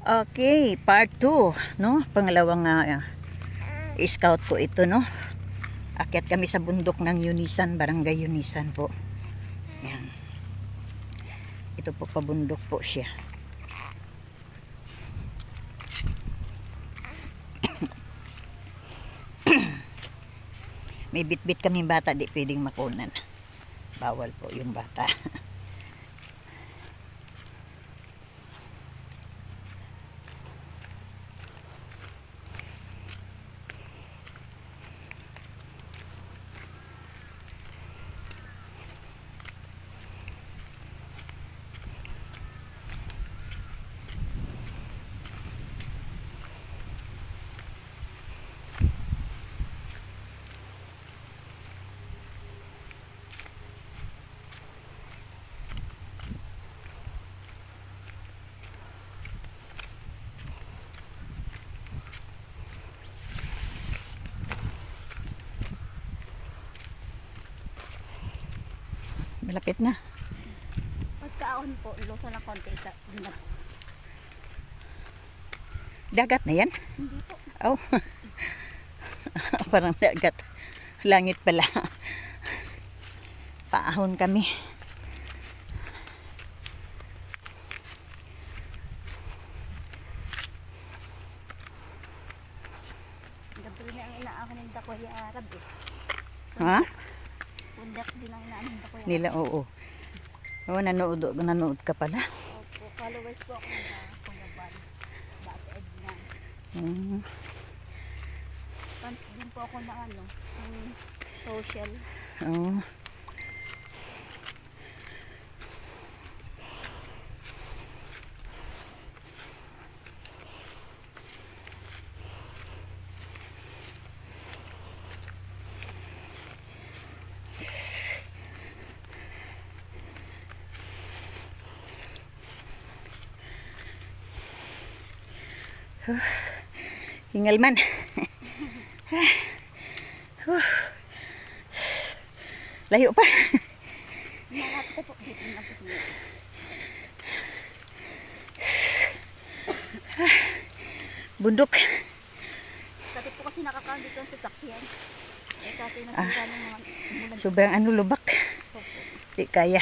Okay, part 2, no? Pangalawang scout po ito, no? Akyat kami sa bundok ng Yunisan, Barangay Yunisan po. Yan. Ito po, pabundok po siya. May bit-bit kaming bata, di pwedeng makunan. Bawal po yung bata. Malapit na. Pagkaon po, luto ng konti sa dinap. Dagat na yan? Hindi po. Oh. Parang dagat. Langit pala. Paahon kami. Gabi na ang inaakin ng dakoy Arab eh. Ha? Pundak din ang inaakin ng dakoy Nila, oo. Oo, nanood ka pala. Opo, followers po ako na Pungaban. Dati Edna. Hmm. Din po ako na ng social. Oo. Hingal man. Layo pa. Malapit po dito na po siya. Bundok. Dati po kasi nakakaon dito ang sasakyan. Eh kasi nasira ng mga mulan. Sobrang lubak. Opo. Di kaya.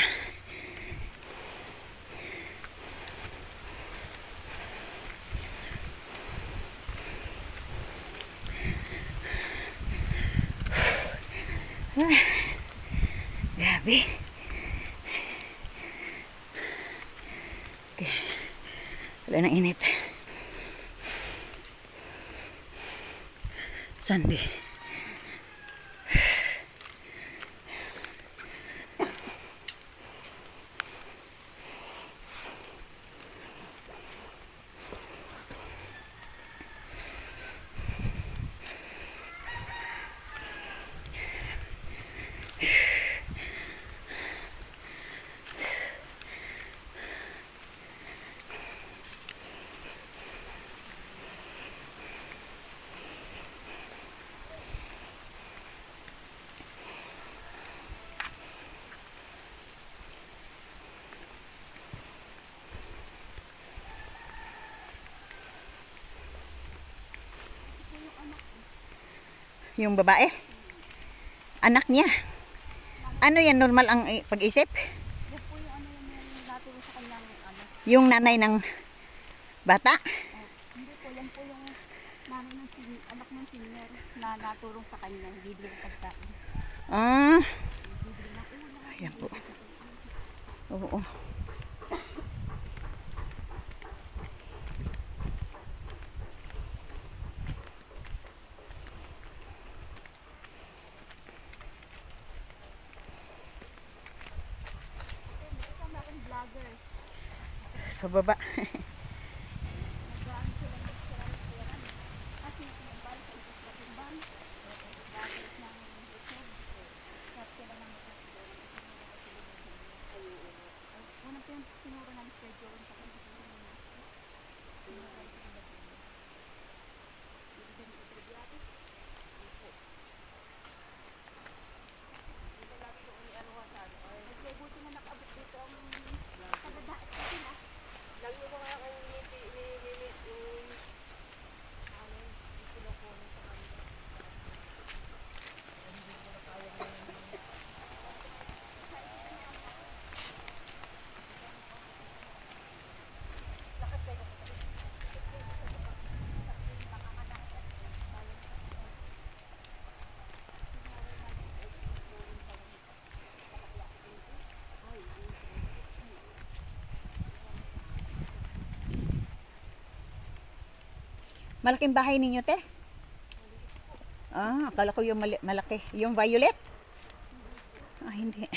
Grabe. Okay. Wala nang init. Sunday. Yung babae? Anak niya? Ano yan, normal ang pag-isip? Yan po yung ano yung natulong sa kanyang ano. Yung nanay ng bata? Hindi po, yan po yung nanay ng anak ng senior na natulong sa kanya, hindi din pagkain. Ah, Bibili ng ulam. ayan po. Oo. Kasama akong vlogger. Pababa. Nagkaan sila ng restaurant. Kasi sinabal sa isang katumban. Vloggers ng YouTube. Start sila ng unang tinuro ng schedule sa kanya. Buti na nakabot dito ang pagdadaat kasi na. Lagi mo kaya Malaking bahay ninyo, te? Ah, akala ko yung malaki. Yung violet? Ah, hindi.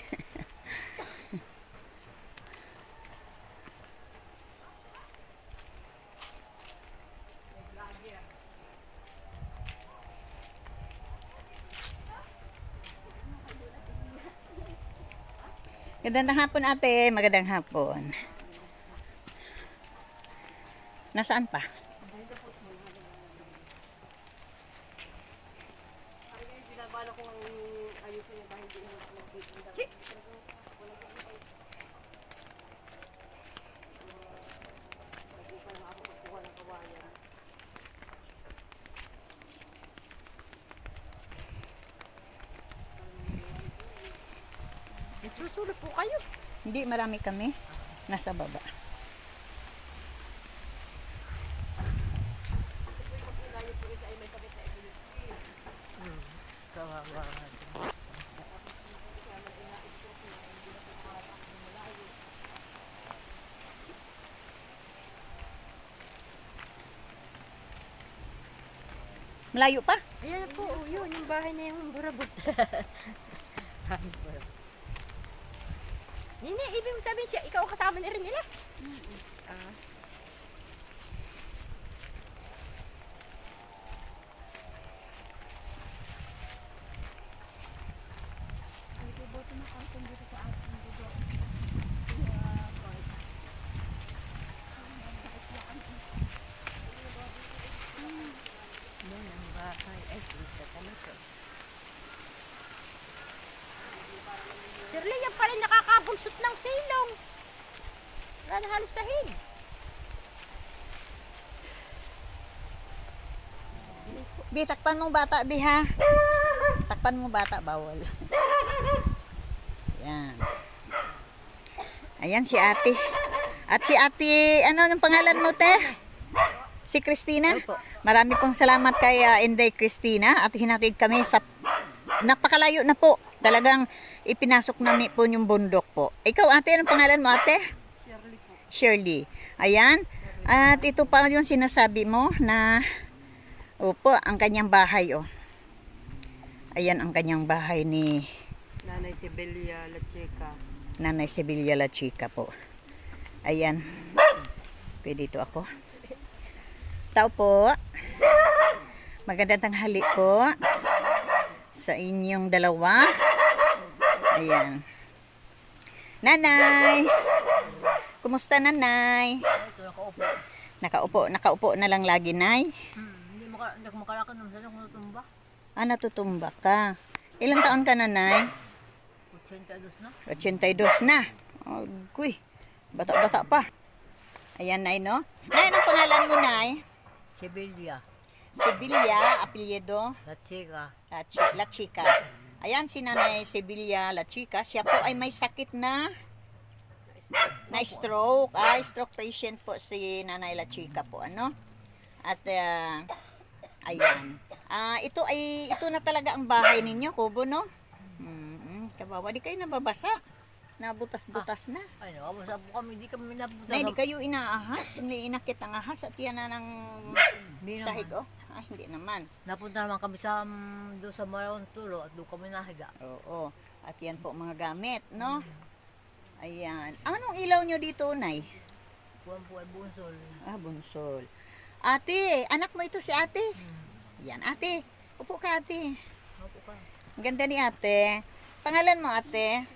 Magandang hapon, ate. Magandang hapon. Nasaan pa? Binabala ko ang ayusin niya dahil hindi na mag-bake. Susulot po kayo. Hindi, marami kami. Nasa baba. Malayo pa? Ayan po, yun, yung bahay na yung burabot. Hindi, ibig mo sabihin siya, ikaw kasama na rin nila. Shirley, yan pala yung nakakabulsot ng silong. Wala na halos sahig. Bi, takpan mong bata, Bi, ha? Takpan mong bata, bawal. Ayan. Ayan si ate. At si ate, ano yung pangalan mo, te? Si Christina? Marami pong salamat kay Inday Christina at hinatid kami sa napakalayo na po. Talagang ipinasok namin po yung bundok po. Ikaw, ate, anong pangalan mo, ate? Shirley po. Shirley. Ayan. At ito pa yung sinasabi mo na opo, ang kanyang bahay, oh. Ayan ang kanyang bahay ni Nanay Sibelia La Chica. Nanay Sibelia La Chica po. Ayan. Pwede ito ako. Tao po. Magandang tanghali po sa inyong dalawa. Ayan. Nanay. Kumusta, nanay? Ito, nakaupo. Nakaupo na lang lagi, nay. Hindi ako makalakad naman sa kung natumba. Ah, natutumba ka. Ilang taon ka na, nay? 82 na. 82 na. Uy, bata-bata pa. Ayan, nay, no? Nay, anong pangalan mo, nay? Sibelia Sibilia, apelyido, La Chica. La Chica. Ayan, si Nanay Sibilia La Chica. Siya po ay may sakit na stroke. Stroke patient po si Nanay La Chica po, ano? At, ayan. Ito na talaga ang bahay ninyo, Kubo, no? Kawawa, di kayo nababasa. Nabutas-butas na. Ay, nakabasa po kami. Hindi kami nabuta. Na, hindi kayo inaahas. Hindi inakit ang ahas at yan na ng Hindi sahig, naman. oh. Hindi naman. Napunta naman kami sa doon sa Maraon Tulo at doon kami nahiga. Oo. At yan po mga gamit, no? Ayan. Anong ilaw nyo dito, Nay? Buwan po ay bunsol. Bunsol. Ate, anak mo ito si ate? Yan, ate. Upo ka, ate. Opo ka. Ang ganda ni ate. Pangalan mo, ate?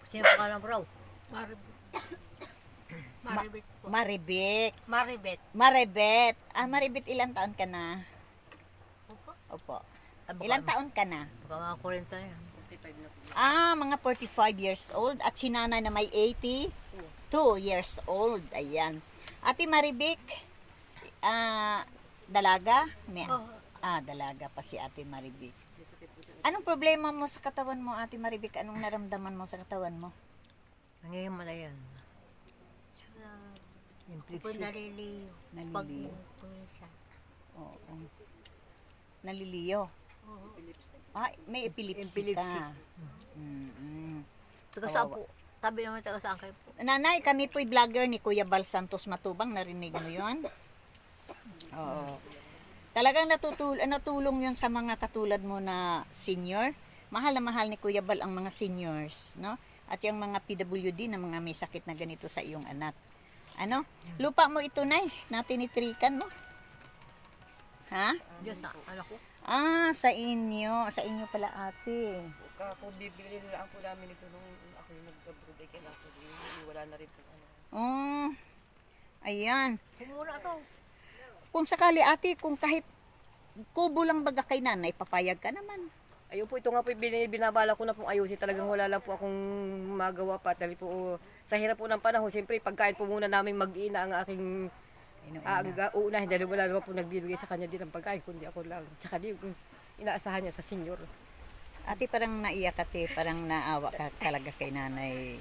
Sino pa ka lang raw? Maribet. Maribet po. Maribik. Maribet. Maribet. Maribet, ilang taon ka na? Opo. Opo. Ah, baka- Ilang taon ka na? Baka mga 40 yan. 45 na po. Mga 45 years old. At si nanay na may 82 years old. Ayan. Ate Maribik, dalaga? Dalaga pa si Ate Maribik. Anong problema mo sa katawan mo, Ate Maribik? Anong naramdaman mo sa katawan mo? Nangyayamala yan. Infliction. Naliliyo. Naliliyo. Pag-pumisan. Oo. Naliliyo. Oo. May epilepsy Epilepsy. ka. Taga saan po? Tabi naman taga saan kayo po? Nanay, kami po'y vlogger ni Kuya Bal Santos Matubang. Narinig mo yun? Oo. Talagang natulong yun sa mga katulad mo na senior. Mahal na mahal ni Kuya Bal ang mga seniors, no? At yung mga PWD na mga may sakit na ganito sa iyong anak. Ano? Lupa mo ito, Nay, na tinitrikan mo. Ha? Diyos na, anak ko. Ah, sa inyo. Sa inyo pala, ate. Kung bibili nila ako namin ito nung ako yung nag-abroad ay kailangan ko wala na rin po ano. Oh, ayan. Kumuna to. Kung sakali, ate, kung kahit kubo lang baga kay nanay, papayag ka naman. Ayun po, ito nga po binabala ko na pong ayusin. Talagang wala lang po akong magawa pa. Dahil po sa hirap po ng panahon, siyempre pagkain po muna namin mag-ina ang aking uunahin. Dahil wala naman po nagbibigay sa kanya din ng pagkain, kundi ako lang. Tsaka di yung inaasahan niya sa senior. Ate, parang naiyak ate, parang naawa ka talaga kay nanay.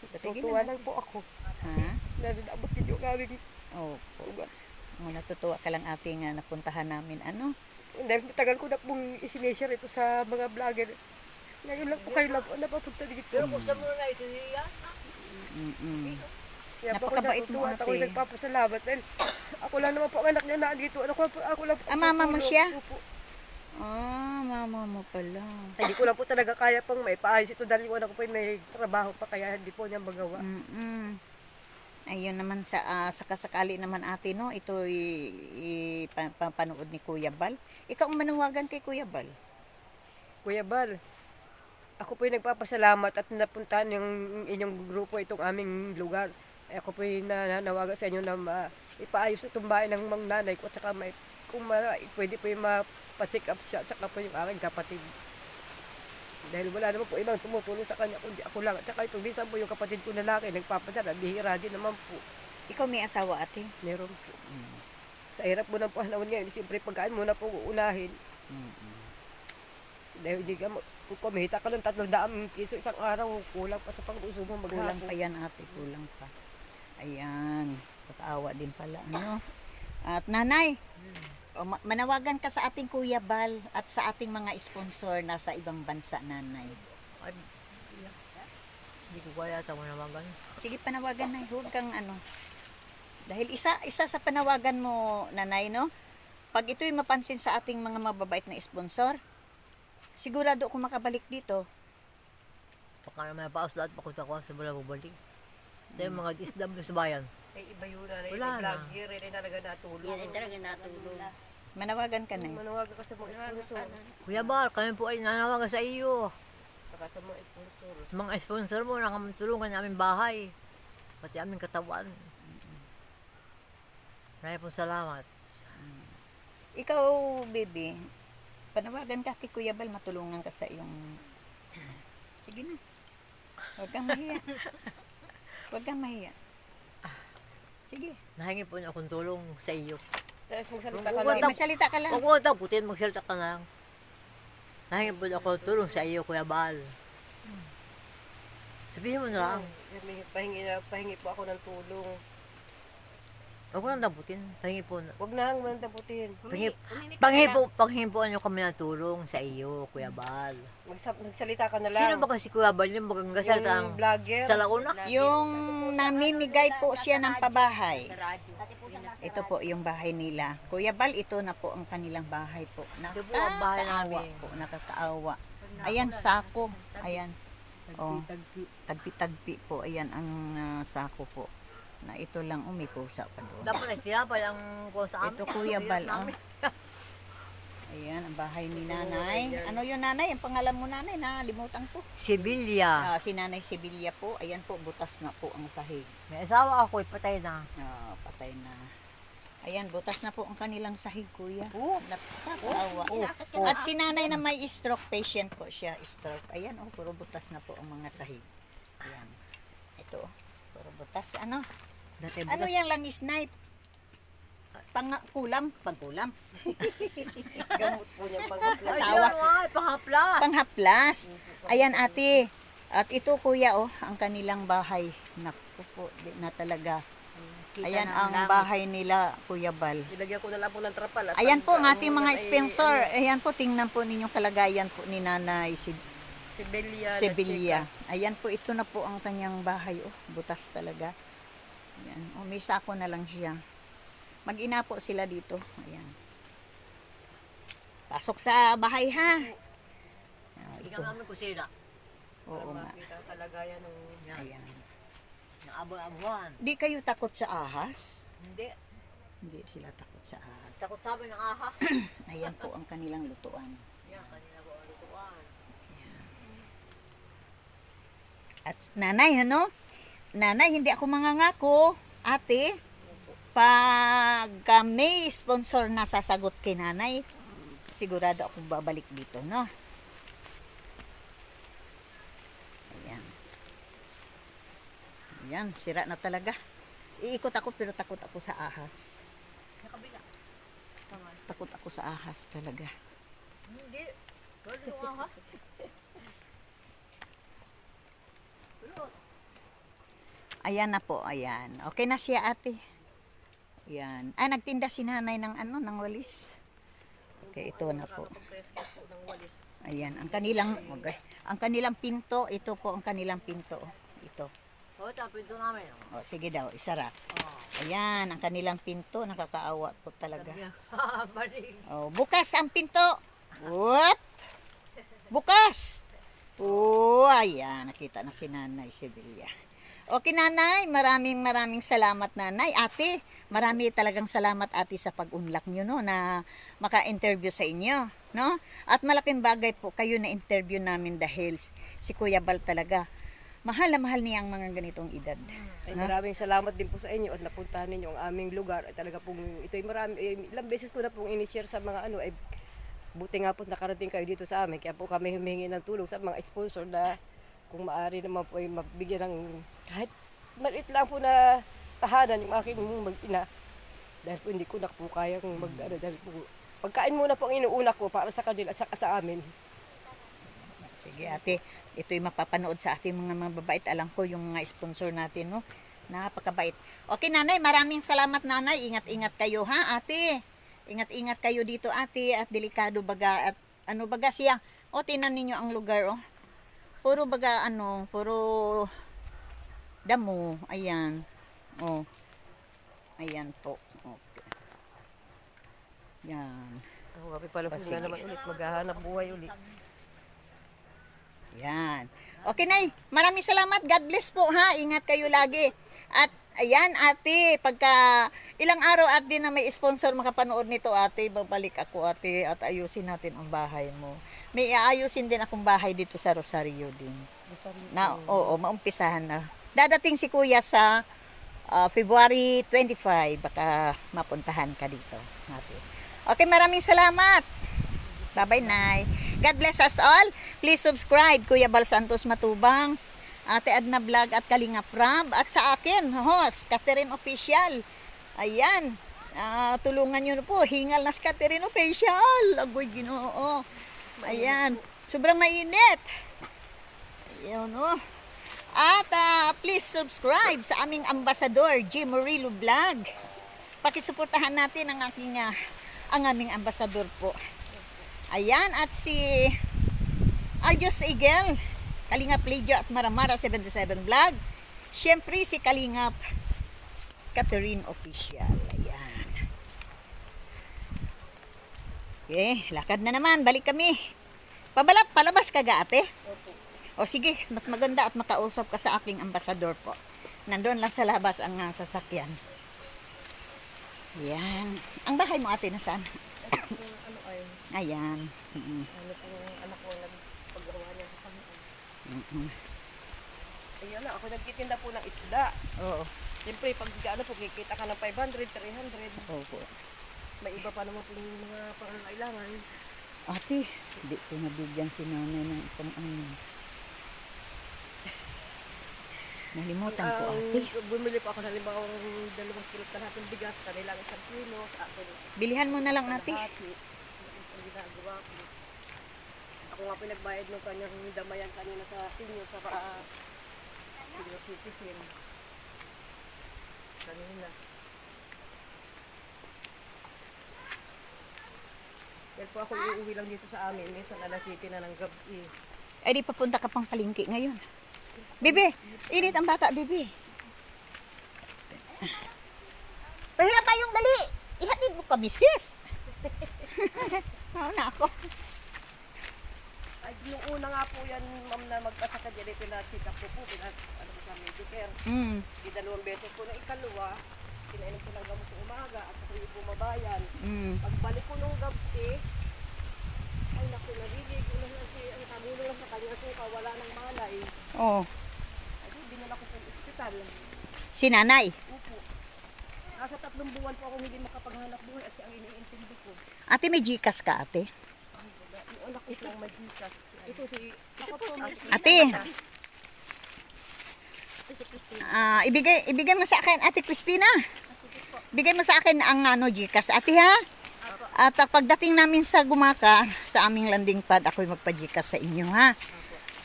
Natutuwa lang po ako. Ha? Dahil naabot din yung aming Opo. Natutuwa ka lang ate nga napuntahan namin. Ano? dahil tagal ko na pong isineshare ito sa mga vlogger. Ngayon lang po kayo lang po napapunta dito. Pero kung sa mga ito niya, Mm-mm. kaya po ako Napakabait mo, natutuwa at ako ate. nagpapasalamat. Dahil ako lang naman po ang anak niya na dito. Ako lang po. Ah, mama mo siya? Opo. Ah, mama mo pala. Hindi ko lang po talaga kaya pang may paayos ito dahil yung anak ko po ay may trabaho pa kaya hindi po niya magawa. Mm-mm. Ayun naman sa kasakali naman ate, no, ito panood ni Kuya Bal. Ikaw ang manawagan kay Kuya Bal. Kuya Bal, ako po yung nagpapasalamat at napuntahan yung inyong grupo itong aming lugar. Ako po yung nananawagan sa inyo na ipaayos itong bahay ng mga nanay ko at saka pwede po yung mapacheck up siya at saka po yung aking kapatid. Dahil wala naman po ibang tumutulong sa kanya kundi ako lang. At saka ito, minsan po yung kapatid ko na laki, nagpapadala, bihira din naman po. Ikaw may asawa ate? Meron po. Sa hirap mo ng panahon ngayon, siyempre pagkaan mo na po uunahin. Dahil hindi ka, kung kumita ka ng 300 piso isang araw, kulang pa sa pang-uso mo Kulang maghapon. pa yan ate, kulang pa. Ayan, kakaawa din pala. Ano? At nanay, manawagan ka sa ating Kuya Bal at sa ating mga sponsor na sa ibang bansa, nanay. Ay, hindi ko kaya ito manawagan. Sige, panawagan na. Huwag kang ano. Dahil isa sa panawagan mo, nanay, no? Pag ito'y mapansin sa ating mga mababait na sponsor, sigurado kung makabalik dito. Baka naman paus lahat pakunta ko sa wala bubalik. Ito yung mga DSW sa bayan. Ay iba yun na, Wala yung na. vlog here, ay talaga natulong. talaga natulong. Manawagan ka na. Manawagan ka sa mga sponsor. Kuya Bal, kami po ay nanawagan sa iyo. Saka sa mga sponsor. Sa mga sponsor mo, nakamutulungan namin bahay. Pati aming katawan. Maraming po salamat. Ikaw, baby, panawagan ka kay Kuya Bal, matulungan ka sa iyong... Sige na. Huwag kang mahiya. Huwag kang mahiya. Sige. Nahingi po niya akong tulong sa iyo. Tapos magsalita ka Huwag lang. mo Magsalita ka lang. Huwag mo taputin, magsalita ka na lang. Nahingi po niya akong tulong sa iyo, Kuya Bal. Sabihin mo na lang. Pahingi po ako ng tulong. Huwag mo nang taputin. Pahingi po na. Huwag na ang mantaputin. Panghipuan niyo kami ng tulong sa iyo, Kuya Bal. Magsalita ka na lang. Sino ba kasi Kuya Bal yung magagasal sa Yung vlogger. sa Laguna? Yung namimigay po siya ng pabahay. Dati po siya nasa Ito po yung bahay nila. Kuya Bal, ito na po ang kanilang bahay po. Ito po ang bahay Nakakaawa namin. po, nakakaawa. Ayan, sako. Ayan. Oh, tagpi-tagpi po. Ayan ang sako po. Na ito lang, may pusa pa doon. Dapat nagsinapay ang ko sa amin. Ito Kuya Bal. Oh. Ayan, ang bahay ni nanay. Ano yung nanay? Ang pangalan mo nanay? Nalimutan ko. Sibilya. Si Nanay Sibilya po. Ayan po, butas na po ang sahig. May asawa ako, patay na. Patay na. Ayan, butas na po ang kanilang sahig, kuya. Oo. Nakakaawa. Oo. At si nanay na may stroke patient po siya, stroke. Ayan, puro butas na po ang mga sahig. Ayan. Ito, puro butas. Ano? Dati Ano yan lang snipe? Pangkulam? Pangkulam? Gamot po niya pag Ay, Tawa. yan, ay, pangapla. Panghaplas. Ayan, ate. At ito, kuya, ang kanilang bahay. Naku po, di na talaga. Ayan ang bahay nila, Kuya Bal. Ilagyan ko na lang po ng trapal. At Ayan po ang pag- ating mga ay- sponsor. Ayan po, tingnan po ninyong kalagayan po ni Nanay Sibilya. Sibilya. Ayan po, ito na po ang kanyang bahay. Butas talaga. Ayan. May sako na lang siya. Mag-ina po sila dito. Ayan. Pasok sa bahay ha. Hindi Ito. ka namin kusina. Oo nga. Makita ang kalagayan ng Ayan. Ng abo-abuhan. Di kayo takot sa ahas? Hindi. Hindi sila takot sa ahas. Sakot sabi ng aha. Ayan po ang kanilang lutuan. Yan, kanina ko ang lutuan. At nanay, ano? Nanay, hindi ako mangangako. Ate, pag may sponsor na sasagot kay nanay, sigurado akong babalik dito, no? Ayan. Ayan, sira na talaga. Iikot ako pero takot ako sa ahas. Sa kabila. Tama. Takot ako sa ahas talaga. Hindi. Pwede yung aha. Ayan na po, ayan. Okay na siya, ate. Ayan. Ah, nagtinda si nanay ng ano, ng walis. Okay, ito na po. pagkayaskas po ng walis. Ayan, ang kanilang pinto, ito po ang kanilang pinto. Ito. O, ito ang pinto namin. O, sige daw, isara. Oh. Ayan, ang kanilang pinto, nakakaawa po talaga. Balik. O, bukas ang pinto. Whoop! Bukas! Oh, ayan, nakita na si Nanay Sevilla. Okay, Nanay, maraming salamat, Nanay. Ate, marami talagang salamat, ate, sa pag-unlak nyo, no, na maka-interview sa inyo, no? At malaking bagay po kayo na interview namin dahil si Kuya Bal talaga, mahal na mahal niya ang mga ganitong edad. Ay, maraming salamat din po sa inyo at napuntahan ninyo ang aming lugar. Ay, talaga pong, ito ay ilang beses ko na pong in-share sa mga ano, ay buti nga po nakarating kayo dito sa amin. Kaya po kami humingi ng tulong sa mga sponsor na kung maaari naman po ay mabigyan ng kahit maliit lang po na tahanan yung aking mag-ina. Dahil po hindi ko na po kaya kung mag-ano. Dahil po, pagkain muna po ang inuuna ko para sa kanila at saka sa amin. Sige, ate, ito'y mapapanood sa ating mga mababait. Alam ko yung mga sponsor natin, no? Napakabait. Okay, Nanay, maraming salamat, Nanay. Ingat-ingat kayo, ha, ate? Ingat-ingat kayo dito, ate, at delikado baga, at ano baga siya. O, tinan ninyo ang lugar, oh. Puro baga, ano, puro damo. Ayan. Oh. Ayan po. Okay. Yan. Ako kami pala po Sige. na naman ulit, maghahanap buhay ulit. Yan. Okay, Nay. Maraming salamat. God bless po, ha. Ingat kayo lagi. At, ayan, ate, pagka ilang araw at din na may sponsor makapanood nito, ate, babalik ako, ate, at ayusin natin ang bahay mo. May aayusin din akong bahay dito sa Rosario din. Na, oo, maumpisahan na. Dadating si Kuya sa February 25. Baka mapuntahan ka dito, ate. Okay, maraming salamat. Bye-bye, Nay. God bless us all. Please subscribe, Kuya Bal Santos Matubang, Ate Adna Vlog at Kalinga Prab. At sa akin, host, Catherine Official. Ayan. Tulungan nyo na po. Hingal na si Catherine Official. Agoy, Ginoo. Ayan. Sobrang mainit. Ayan, oh. At please subscribe sa aming ambasador, G. Murillo Vlog. Pakisuportahan natin ang aming ambasador po. Ayan, at si Aljos Igel, Kalingap Lydia at Maramara 77 Vlog. Siyempre si Kalingap Catherine Official. Ayan. Okay, lakad na naman. Balik kami. Palabas ka ga, ate? O sige, mas maganda at makausap ka sa aking ambasador po. Nandoon lang sa labas ang sasakyan. Ayan. Ang bahay mo, ate, nasaan? Ano ay, Ayan. ano po yung anak ko nagpagawa niya sa kanya. Ayun na, ako nagtitinda po ng isda. Oo. Siyempre, pag ano po, kikita ka ng 500, 300. Opo. May iba pa naman po yung mga pangangailangan. Ate, hindi ko nabigyan si nanay ng itong ano. Nalimutan ko, ate. Bumili po ako ng limbawang 2 kilo kalahating bigas, kanilang 1 kilo, sa akin. Bilihan mo na lang, ate. kalahati. Ang ginagawa ko. Ako nga po nagbayad ng kanyang damayan kanina sa senior, sa senior citizen. Kanina. Yan po ako uuwi lang dito sa amin. Minsan alas 7 na ng gabi. Ay, di papunta ka pang palengke ngayon. Bibi, init ang bata, Bibi. Pahirap tayong dali. ka, misis. Nauna ako. Ay, yung una nga po yan, ma'am, na magpasaka dyan, pinacheck up ko po, ano ko sa Medicare. Di 2 beses po na ikalawa, pinainom ko ng gamot sa umaga at ako yung bumabayan. Pagbalik ko nung gabi, ay naku, naliligo na kasi, ang tamulo lang sa kanya suka, wala nang malay. Oh, Ay, dinala ko po sa ospital. si nanay. Upo. Nasa 3 buwan po akong hindi makapaghanap buhay at siya ang iniintindi ko. Ate, may Gcash ka, ate? Yung anak ko lang magikas. Ito si... Ako po, Ate, ibigay mo sa akin, Ate Christina. Bigay mo sa akin ang Gcash, ate ha? At pagdating namin sa Gumaka, sa aming landing pad, ako'y magpa-Gcash sa inyo ha.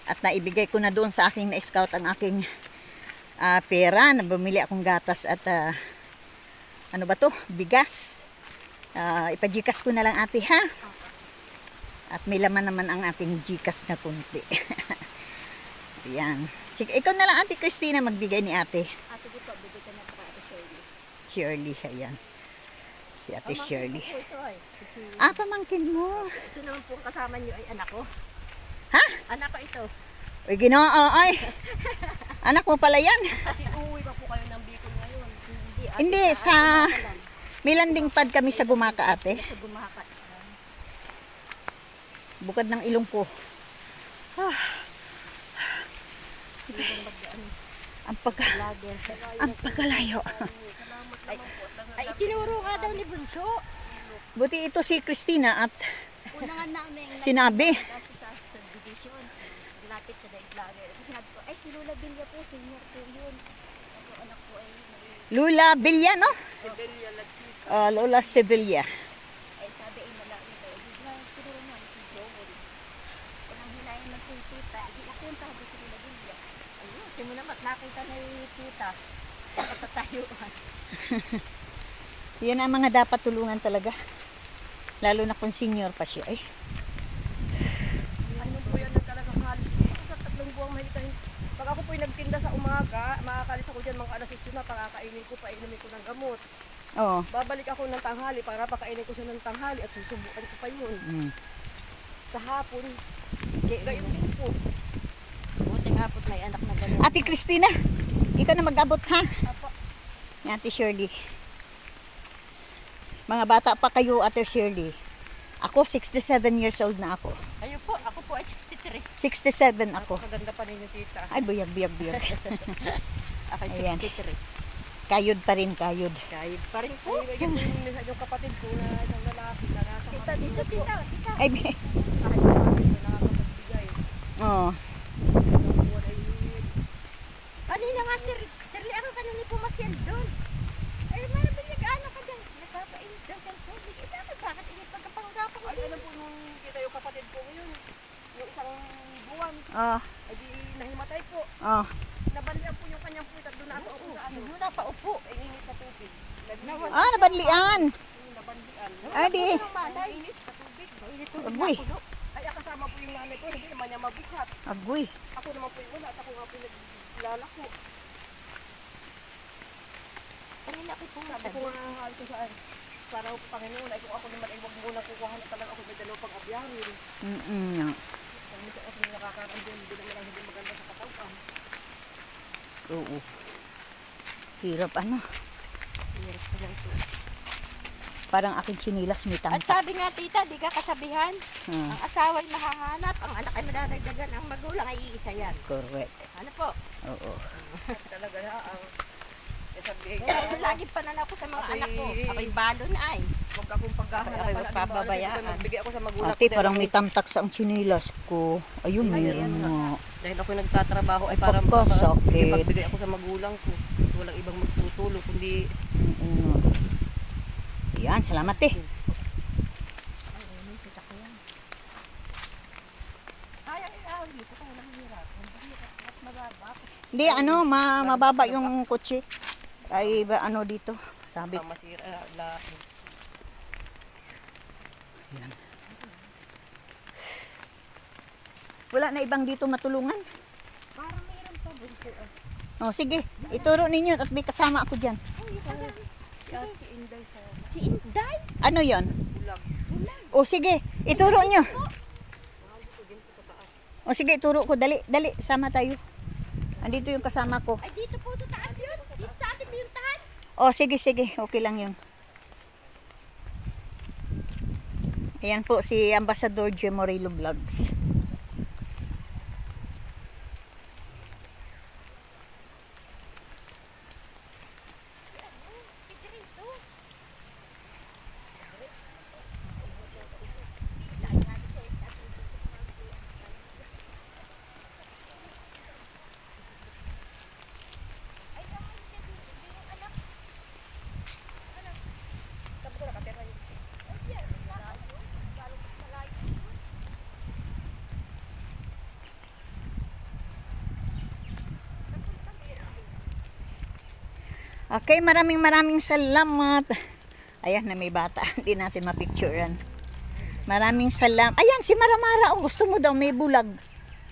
At naibigay ko na doon sa aking na-scout ang aking pera, na bumili akong gatas at ano ba to? Bigas. Ipa-Gcash ko na lang, ate ha. At may laman naman ang aking Gcash na kunti. Ayan. Sige, ikaw na lang, Ate Christina, magbigay ni ate. Sige po, bibigyan na para ate Shirley. Shirley, ayan. Si Ate Shirley. Ito ito ay. Pamangkin mo. Ito naman po kasama niyo ay anak ko. Ha? Anak ko ito. Uy, Ginoo, ay. Anak mo pala yan. Ati, uuwi pa po kayo ng Bicol ngayon. Hindi, may landing pad kami sa Gumaka, ate. Sa Gumaka. Bukod ng ilong ko. Ang pagkalayo. Ay, itinuro nga daw ni Bunso. Buti ito si Christina at Una nga namin. sinabi. Dati sa subdivision. Lapit sa Daiglager. Kasi sinabi ko, ay si Lola Villa po, senior po yun. Ako anak ko ay Lula Villa, no? Siberia, Latin. Lola Sevilla. ay sabi ay malaki ito. Ay bigla, siguro nga si Joel. Kung ang hinayin ng si tita, hindi ako yung tabi si Lola Villa. Ayun, simula nakita na yung tita. Katatayuan. Yan ang mga dapat tulungan talaga. Lalo na kung senior pa siya. Ay, Ano po yan na talagang halos. Sa 3 buwang mahitahin. Pag ako po'y nagtinda sa umaga, makakalis ako dyan mga alas 8 na, pakakainin ko, painumin ko ng gamot. oh. Babalik ako ng tanghali para pakainin ko siya ng tanghali at susubukan ko pa yun. Sa hapon, gayon din po. Buti nga po't may anak na ganun. Ate Christina, ikaw na mag-abot ha. Apo. Ni Ate Shirley. Mga bata pa kayo, Ate Shirley. Ako, 67 years old na ako. Ayun po, ako po ay 63. 67 ako. Kaganda pa ninyo, tita. Ay, buyag. Ako ay Ayan. 63. Kayod pa rin, kayod. Kahit pa rin po. Ay, yung yung kapatid ko na isang lalaki na nasa Tita, dito, tita. Tita. Ay, kahit na nakakapagbigay. oh. Ang buwan ay Kanina nga, Sir Lee, ako kanina pumasyal doon. Ay, marabilig, ano ka dyan? Nagpapainit daw ng tubig. Eh, bakit init pagkapanggapang ay, alam po nung kita yung kapatid ko ngayon, yung isang buwan, Oh, ay di nahimatay po. oh. Nabalian po yung kanyang puwit at doon na ako sa ano. Doon na paupo. Ay, init na tubig. Nabanlian. Nabandian. Ay, di. Ay, init na tubig. Mainit tubig Agoy. na puno. Ay, kasama po yung nanay ko, hindi naman niya mabuhat. Agoy. Ako naman po yung wala at ako nga po naglalako. Kanina ako Sabi pumasyal. ko nga hahal ko saan. Para ako Panginoon, ay kung ako naman ay wag muna kukuha na talaga ako may dalawa pang abyarin. Kung minsan ako yung nakakaramdam, hindi naman ang hindi maganda sa katawan. Oo. Hirap ano. Hirap pa lang ito. Parang aking sinilas may At tamtak. sabi nga tita, di ka kasabihan. Ah, Ang asawa ay mahahanap, ang anak ay madadagdagan, ang magulang ay iisa yan. correct. Ano po? Oo. Talaga na ang sabihin ko. Kaya lagi pa na ako sa mga Ako'y- anak ko. Ako'y balo na ay. Huwag akong paghahanap. Ako'y magpapabayaan. Magbigay ako sa magulang Ate, ko. parang may tamtak sa ang sinilas ko. Ayun, meron nga. Dahil ako nagtatrabaho ay Ay, para pagkasakit. magbigay ako sa magulang ko. Walang ibang magtutulong kundi Oo. Yan, salamat eh. Ay, dito tayo lang hirap. Hindi at mababa. Hindi, mababa yung kotse. Ay, ano dito? Sabi. masira lahat. Wala na ibang dito matulungan. Parang mayroon pa bunso. Oh, sige, ituro ninyo at may kasama ako dyan. Si Inday sa... Si Inday? Ano yon? Bulag. O sige, ituro nyo. O sige, ituro ko. Dali, dali, sama tayo. Andito yung kasama ko. Ay, dito po sa taas yun. Dito sa ating biyuntahan. O sige, sige. Okay lang yun. Ayan po si Ambassador J. Morelo Vlogs. Okay, maraming salamat. Ayan na may bata. Hindi natin mapicturean. Maraming salamat. Ayan, si Maramara. Oh, gusto mo daw may bulag.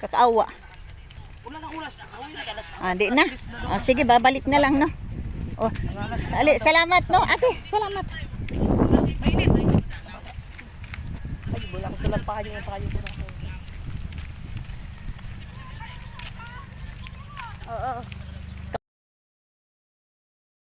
Kakaawa. Di na. Sige, babalik na lang, no? Oh, ali, salamat, no? Ate, salamat. Ay, wala ko tulang pa kayo ko. Oo.